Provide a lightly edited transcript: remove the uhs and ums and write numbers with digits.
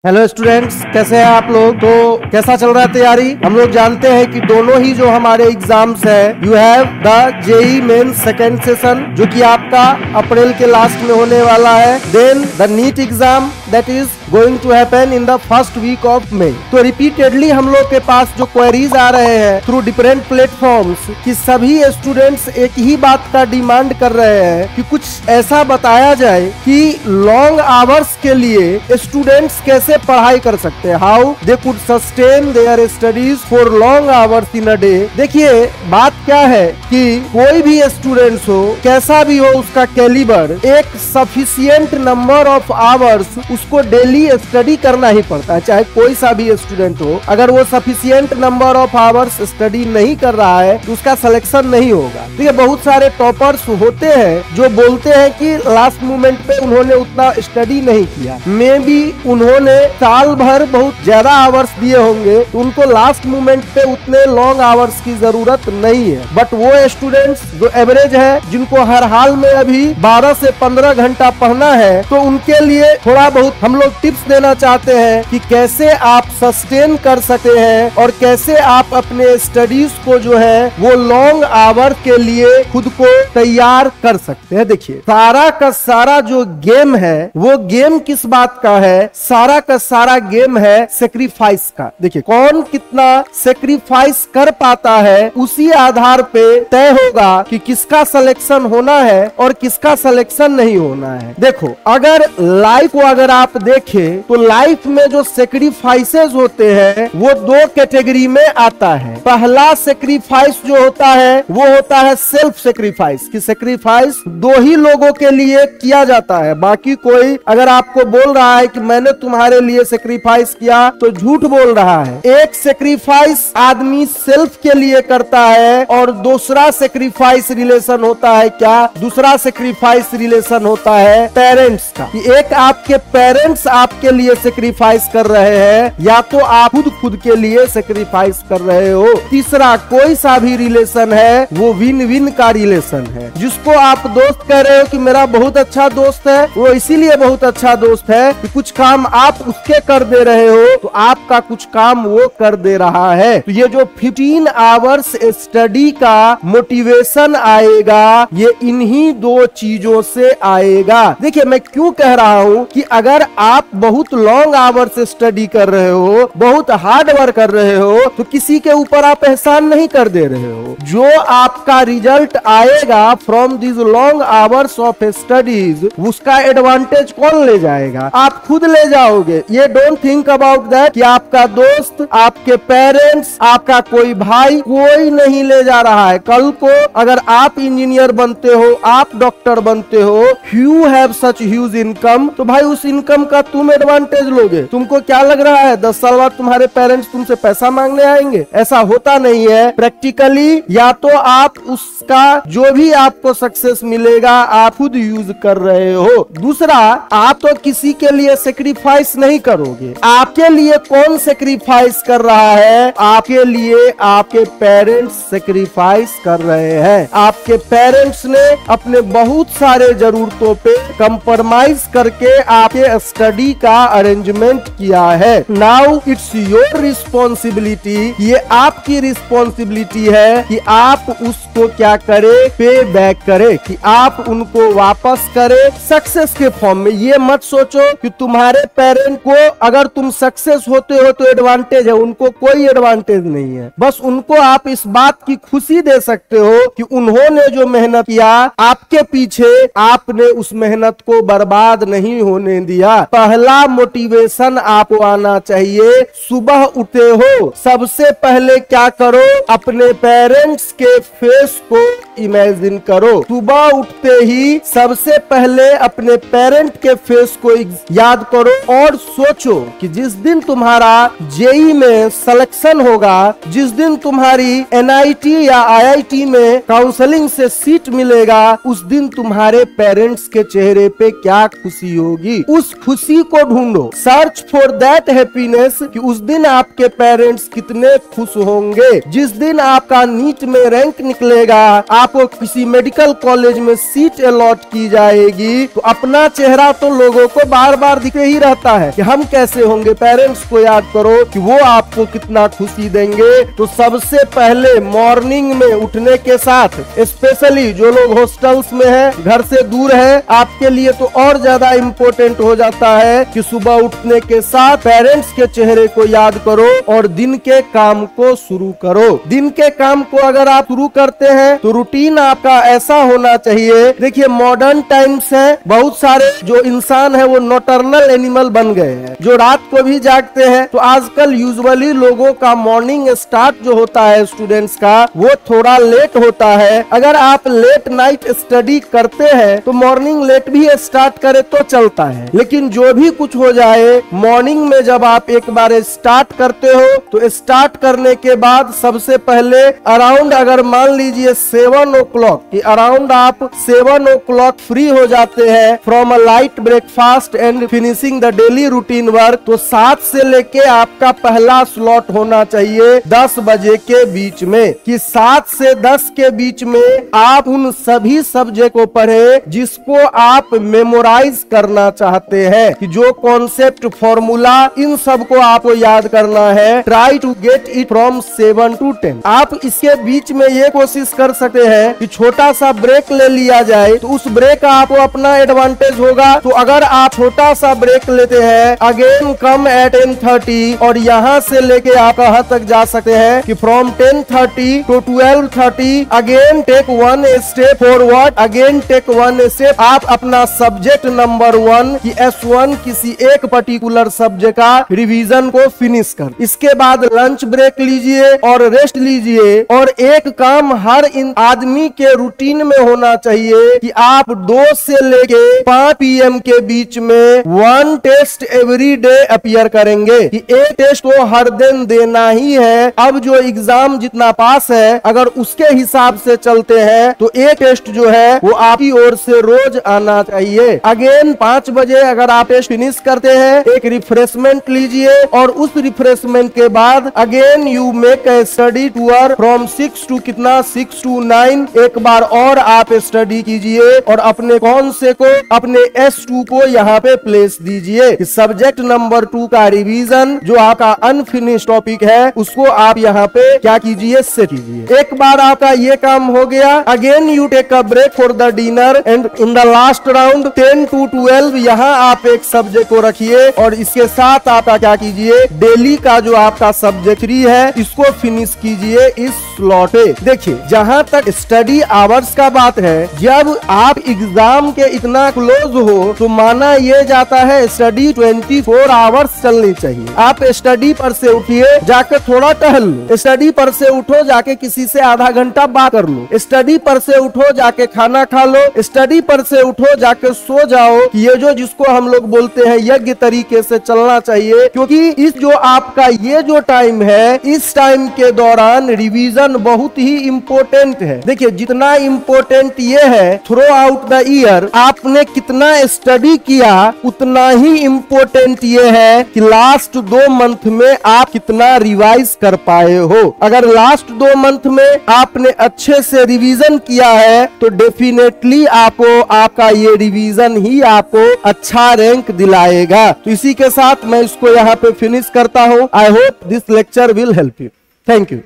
Hello students, कैसे हैं आप लोग। तो कैसा चल रहा है तैयारी। हम लोग जानते हैं कि दोनों ही जो हमारे एग्जाम्स है, you have the JEE main second session जो कि आपका अप्रैल के लास्ट में होने वाला है। Then the NEET exam that is going to happen in the first week of May. तो रिपीटेडली हम लोग के पास जो क्वेरीज आ रहे हैं थ्रू डिफरेंट प्लेटफॉर्म्स कि सभी स्टूडेंट्स एक ही बात का डिमांड कर रहे हैं कि कुछ ऐसा बताया जाए कि लॉन्ग आवर्स के लिए स्टूडेंट्स कैसे पढ़ाई कर सकते हैं, how they could sustain their studies for long hours in a day. देखिए बात क्या है कि कोई भी स्टूडेंट्स हो, कैसा भी हो उसका कैलिबर, एक सफिशिएंट नंबर ऑफ आवर्स उसको डेली स्टडी करना ही पड़ता है। चाहे कोई सा भी स्टूडेंट हो, अगर वो sufficient number of hours study नहीं कर रहा है तो उसका सिलेक्शन नहीं होगा। देखिए बहुत सारे टॉपर्स होते हैं जो बोलते हैं कि लास्ट मोमेंट पे उन्होंने उतना स्टडी नहीं किया, मे बी उन्होंने साल भर बहुत ज्यादा आवर्स दिए होंगे तो उनको लास्ट मोमेंट पे उतने लॉन्ग आवर्स की जरूरत नहीं है। बट वो स्टूडेंट्स जो एवरेज है, जिनको हर हाल में अभी 12 से 15 घंटा पढ़ना है, तो उनके लिए थोड़ा बहुत हम लोग टिप्स देना चाहते हैं कि कैसे आप सस्टेन कर सकते हैं और कैसे आप अपने स्टडीज को जो है वो लॉन्ग आवर के लिए खुद को तैयार कर सकते हैं। देखिए सारा का सारा जो गेम है वो गेम किस बात का है, सारा का सारा गेम है सेक्रीफाइस का। देखिए कौन कितना सेक्रीफाइस कर पाता है उसी आधार पे तय होगा कि किसका सिलेक्शन होना है और किसका सिलेक्शन नहीं होना है। देखो अगर लाइफ को अगर आप देखें तो लाइफ में जो सेक्रीफाइसेस होते हैं वो दो कैटेगरी में आता है। पहला सेक्रीफाइस जो होता है वो होता है सेल्फ सेक्रीफाइस, कि सेक्रीफाइस दो ही लोगों के लिए किया जाता है, बाकी कोई अगर आपको बोल रहा है कि मैंने तुम्हारे लिए सेक्रीफाइस किया तो झूठ बोल रहा है। एक सेक्रीफाइस आदमी सेल्फ के लिए करता है और दूसरा सेक्रीफाइस रिलेशन होता है क्या, दूसरा सेक्रीफाइस रिलेशन होता है पेरेंट्स का, कि एक आपके पेरेंट्स आपके लिए सेक्रीफाइस कर रहे हैं या तो आप खुद के लिए सेक्रीफाइस कर रहे हो। तीसरा कोई सा भी रिलेशन है वो विन विन का रिलेशन है। जिसको आप दोस्त कह रहे हो कि मेरा बहुत अच्छा दोस्त है, वो इसीलिए बहुत अच्छा दोस्त है कि कुछ काम आप उसके कर दे रहे हो तो आपका कुछ काम वो कर दे रहा है। तो ये जो 15 आवर्स स्टडी का मोटिवेशन आएगा ये इन्हीं दो चीजों से आएगा। देखिए मैं क्यों कह रहा हूं कि अगर आप बहुत लॉन्ग आवर्स स्टडी कर रहे हो, बहुत हार्ड वर्क कर रहे हो, तो किसी के ऊपर आप एहसान नहीं कर दे रहे हो। जो आपका रिजल्ट आएगा from this long hours of studies उसका एडवांटेज कौन ले जाएगा, आप खुद ले जाओगे। ये डोंट थिंक अबाउट दैट कि आपका दोस्त, आपके पेरेंट्स, आपका कोई भाई, कोई नहीं ले जा रहा है। कल को अगर आप इंजीनियर बनते हो, आप डॉक्टर बनते हो, you have such huge income, तो भाई उस इनकम का तुम एडवांटेज लोगे। तुमको क्या लग रहा है 10 साल बाद तुम्हारे पेरेंट्स तुमसे पैसा मांगने आएंगे? ऐसा होता नहीं है। प्रैक्टिकली या तो आप उसका जो भी आपको सक्सेस मिलेगा आप खुद यूज कर रहे हो। दूसरा, आप तो किसी के लिए सेक्रीफाइस नहीं करोगे। आपके लिए कौन सेक्रीफाइस कर रहा है? आपके लिए आपके पेरेंट्स सेक्रीफाइस कर रहे हैं। आपके पेरेंट्स ने अपने बहुत सारे जरूरतों पे कंप्रोमाइज करके आपके स्टडी का अरेंजमेंट किया है। नाउ इट्स योर रिस्पॉन्सिबिलिटी, ये आपकी रिस्पॉन्सिबिलिटी है कि आप उसको क्या करे, पे बैक करे, कि आप उनको वापस करे सक्सेस के फॉर्म में। ये मत सोचो कि तुम्हारे पेरेंट को अगर तुम सक्सेस होते हो तो एडवांटेज है, उनको कोई एडवांटेज नहीं है। बस उनको आप इस बात की खुशी दे सकते हो कि उन्होंने जो मेहनत किया आपके पीछे, आपने उस मेहनत को बर्बाद नहीं होने दिया। पहला मोटिवेशन आपको आना चाहिए, सुबह उठते हो सबसे पहले क्या करो, अपने पेरेंट्स के फेस को इमेजिन करो। सुबह उठते ही सबसे पहले अपने पेरेंट के फेस को याद करो और सोचो कि जिस दिन तुम्हारा जेई में सिलेक्शन होगा, जिस दिन तुम्हारी एनआईटी या आईआईटी में काउंसलिंग से सीट मिलेगा, उस दिन तुम्हारे पेरेंट्स के चेहरे पे क्या खुशी होगी। उस खुशी को ढूंढो, सर्च फॉर दैट हैप्पीनेस कि उस दिन आपके पेरेंट्स कितने खुश होंगे। जिस दिन आपका नीट में रैंक निकलेगा, आपको किसी मेडिकल कॉलेज में सीट अलॉट की जाएगी, तो अपना चेहरा तो लोगों को बार बार दिख ही रहता है कि हम कैसे होंगे। पेरेंट्स को याद करो कि वो आपको कितना खुशी देंगे। तो सबसे पहले मॉर्निंग में उठने के साथ, स्पेशली जो लोग हॉस्टल्स में है, घर से दूर है, आपके लिए तो और ज्यादा इम्पोर्टेंट हो जाता है कि सुबह उठने के साथ पेरेंट्स के चेहरे को याद करो और दिन के काम को शुरू करो। दिन के काम को अगर आप शुरू करते हैं तो रूटीन आपका ऐसा होना चाहिए। देखिए मॉडर्न टाइम्स है, बहुत सारे जो इंसान है वो नॉटर्नल एनिमल बन गए हैं, जो रात को भी जागते हैं। तो आजकल यूजुअली लोगों का मॉर्निंग स्टार्ट जो होता है स्टूडेंट्स का, वो थोड़ा लेट होता है। अगर आप लेट नाइट स्टडी करते हैं तो मॉर्निंग लेट भी स्टार्ट करे तो चलता है, लेकिन जो भी कुछ हो जाए, मॉर्निंग में जब आप एक बार स्टार्ट करते हो तो स्टार्ट करने के बाद सबसे पहले अराउंड, अगर मान लीजिए 7 o'clock कि अराउंड आप 7 o'clock फ्री हो जाते हैं from a light breakfast and finishing the daily routine work, तो 7 से लेके आपका पहला स्लॉट होना चाहिए 10 बजे के बीच में, कि 7 से 10 के बीच में आप उन सभी सब्जेक्ट को पढ़े जिसको आप मेमोराइज करना चाहते हैं, कि जो कॉन्सेप्ट, फॉर्मूला, इन सब को आपको याद करना है। Try to get it from 7 to 10। आप इसके बीच में ये कोशिश कर सकते हैं कि छोटा सा ब्रेक ले लिया जाए, तो उस ब्रेक का आपको अपना एडवांटेज होगा। तो अगर आप छोटा सा ब्रेक लेते हैं, अगेन कम एट 10:30, और यहाँ से लेके आप कहाँ तक जा सकते हैं कि from 10:30 to 12:30 again take 1 step forward, again take 1 step. आप अपना सब्जेक्ट नंबर 1 की S1 किसी एक पर्टिकुलर सब्जेक्ट का रिवीजन को फिनिश कर। इसके बाद लंच ब्रेक लीजिए और रेस्ट लीजिए। और एक काम हर इन आदमी के रूटीन में होना चाहिए कि आप 2 से लेके 5 PM के बीच में 1 टेस्ट एवरी डे अपीयर करेंगे, कि एक टेस्ट को हर दिन देना ही है। अब जो एग्जाम जितना पास है, अगर उसके हिसाब से चलते हैं तो एक टेस्ट जो है वो आपकी ओर से रोज आना चाहिए। अगेन 5 बजे अगर आप टेस्ट फिनिश करते हैं, एक रिफ्रेशमेंट लीजिए और उस रिफ्रेशमेंट के बाद again you make a study tour from 6 to कितना 6 to 9। एक बार और आप स्टडी कीजिए और अपने कौन से को, अपने S2 को यहाँ पे प्लेस दीजिए। सब्जेक्ट नंबर 2 का रिवीजन, जो आपका अनफिनिश टॉपिक है, उसको आप यहाँ पे क्या कीजिए, से कीजिए। एक बार आपका ये काम हो गया, again you take a break for the dinner and in the last round 10 to 12 यहाँ आप एक सब्जेक्ट को रखिए और इसके साथ आपका क्या कीजिए, डेली का जो आपका सब्जेक्ट 3 है, इसको फिनिश कीजिए इस स्लॉट पे। देखिए जहां तक स्टडी आवर्स का बात है, जब आप एग्जाम के इतना क्लोज हो तो माना ये जाता है स्टडी 24 आवर्स चलनी चाहिए। आप स्टडी पर से उठिए, जाके थोड़ा टहल लो, स्टडी पर से उठो, जाके किसी से आधा घंटा बात कर लो, स्टडी पर से उठो, जाके खाना खा लो, स्टडी पर से उठो, जाके सो जाओ। ये जो जिसको हम लोग बोलते हैं यज्ञ तरीके से चलना चाहिए, क्योंकि इस जो आपका ये जो टाइम है, इस टाइम के दौरान रिवीजन बहुत ही इम्पोर्टेंट है। देखिए जितना इम्पोर्टेंट ये है, थ्रू आउट द ईयर आपने कितना स्टडी किया, उतना ही इम्पोर्टेंट ये है कि लास्ट 2 मंथ में आप कितना रिवाइज कर पाए हो। अगर लास्ट 2 मंथ में आपने अच्छे से रिवीजन किया है तो डेफिनेटली आपको आपका ये रिवीजन ही आपको अच्छा रैंक दिलाएगा। तो इसी के साथ मैं इसको यहाँ पे फिनिश करता हूँ। I hope this lecture will help you. Thank you.